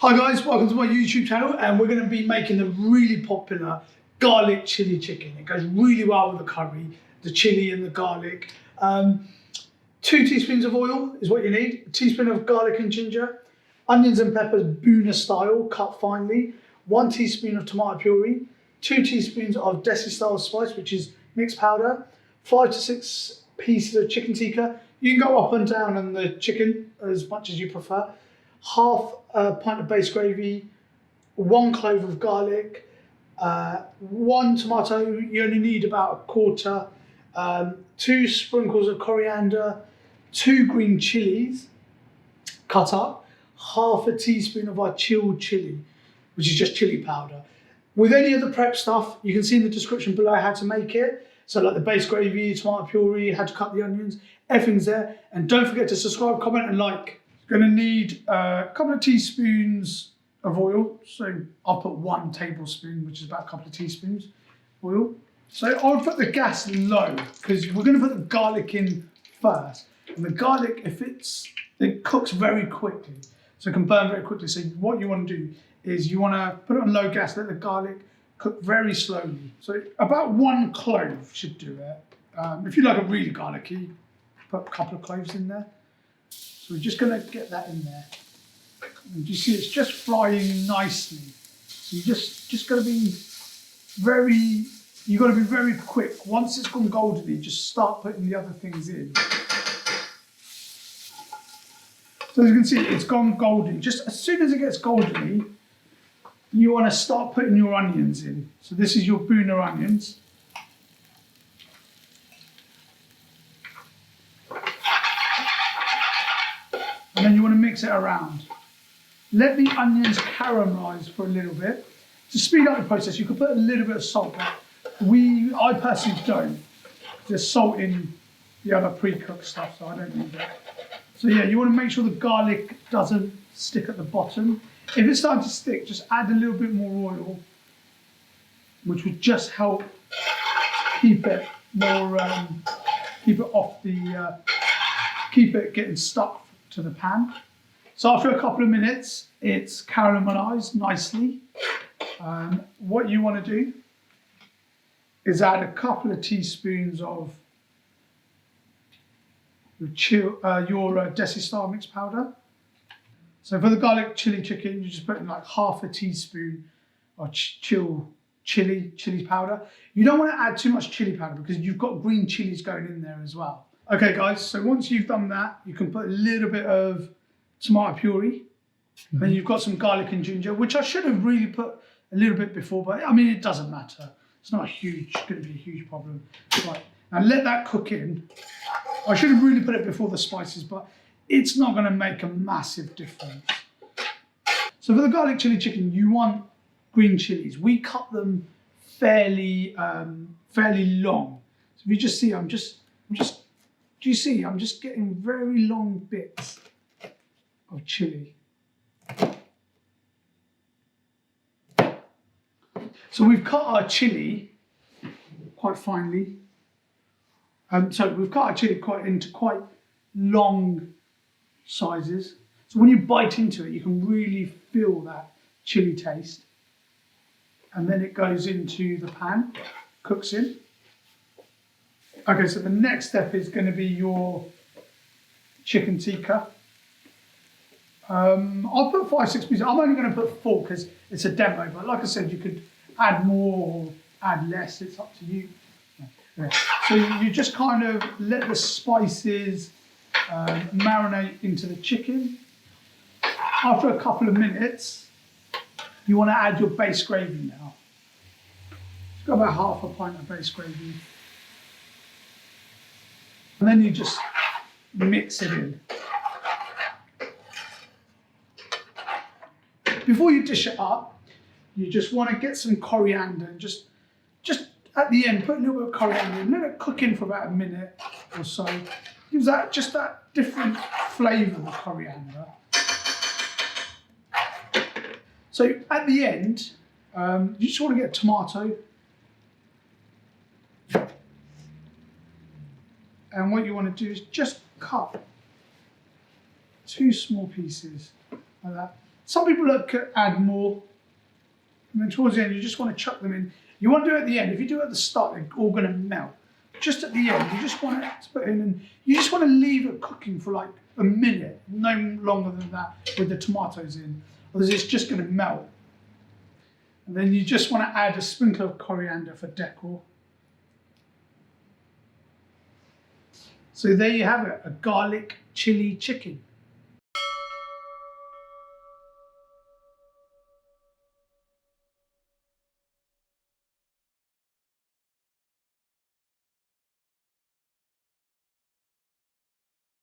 Hi guys, welcome to my YouTube channel, and we're going to be making the really popular garlic chili chicken. It goes really well with the curry, the chili and the garlic. 2 teaspoons of oil is what you need, a teaspoon of garlic and ginger, onions and peppers Bhunna style, cut finely, 1 teaspoon of tomato puree, 2 teaspoons of desi style spice, which is mixed powder, 5 to 6 pieces of chicken tikka. You can go up and down on the chicken as much as you prefer. Half a pint of base gravy, 1 clove of garlic, 1 tomato, you only need about a quarter, 2 sprinkles of coriander, 2 green chilies cut up, half a teaspoon of our chilled chili, which is just chili powder. With any of the prep stuff, you can see in the description below how to make it. So like the base gravy, tomato puree, how to cut the onions, everything's there. And don't forget to subscribe, comment and like. Going to need a couple of teaspoons of oil. So I'll put 1 tablespoon, which is about a couple of teaspoons oil. So I'll put the gas low because we're going to put the garlic in first. And the garlic, it cooks very quickly. So it can burn very quickly. So what you want to do is you want to put it on low gas, let the garlic cook very slowly. So about 1 clove should do it. If you like it really garlicky, put a couple of cloves in there. So we're just going to get that in there. And you see it's just frying nicely. So you just got to be very quick. Once it's gone goldeny, just start putting the other things in. So as you can see, it's gone golden. Just as soon as it gets goldeny, you want to start putting your onions in. So this is your Bhunna onions. And then you want to mix it around. Let the onions caramelize for a little bit. To speed up the process, you could put a little bit of salt, but I personally don't. There's salt in the other pre-cooked stuff, so I don't need that. So yeah, you want to make sure the garlic doesn't stick at the bottom. If it's starting to stick, just add a little bit more oil, which would just help keep it more, keep it getting stuck to the pan. So after a couple of minutes, it's caramelized nicely. What you want to do is add a couple of teaspoons of your desi style mixed powder. So for the garlic chili chicken, you just put in like half a teaspoon of chili powder. You don't want to add too much chili powder because you've got green chilies going in there as well. Okay guys, so once you've done that, you can put a little bit of tomato puree. And you've got some garlic and ginger, which I should have really put a little bit before, but I mean, it doesn't matter. It's not going to be a huge problem. Right, now let that cook in. I should have really put it before the spices, but it's not going to make a massive difference. So for the garlic chili chicken, you want green chilies. We cut them fairly long. So if you just see, do you see? I'm just getting very long bits of chili. So we've cut our chili quite finely. So we've cut our chili into quite long sizes. So when you bite into it, you can really feel that chili taste. And then it goes into the pan, cooks in. Okay, so the next step is going to be your chicken tikka. I'll put 5-6 pieces. I'm only going to put 4 because it's a demo, but like I said, you could add more or add less, it's up to you. Yeah. So you just kind of let the spices marinate into the chicken. After a couple of minutes, you want to add your base gravy now. It's got about half a pint of base gravy. And then you just mix it in. Before you dish it up, you just want to get some coriander and just at the end, put a little bit of coriander in, let it cook in for about a minute or so. Gives that just that different flavour of coriander. So at the end, you just want to get a tomato. And what you want to do is just cut 2 small pieces like that. Some people add more, and then towards the end you just want to chuck them in. You want to do it at the end. If you do it at the start, they're all going to melt. Just at the end, you just want to put in, and you just want to leave it cooking for like a minute, no longer than that, with the tomatoes in, because it's just going to melt. And then you just want to add a sprinkle of coriander for decor. So there you have it, a garlic chili chicken.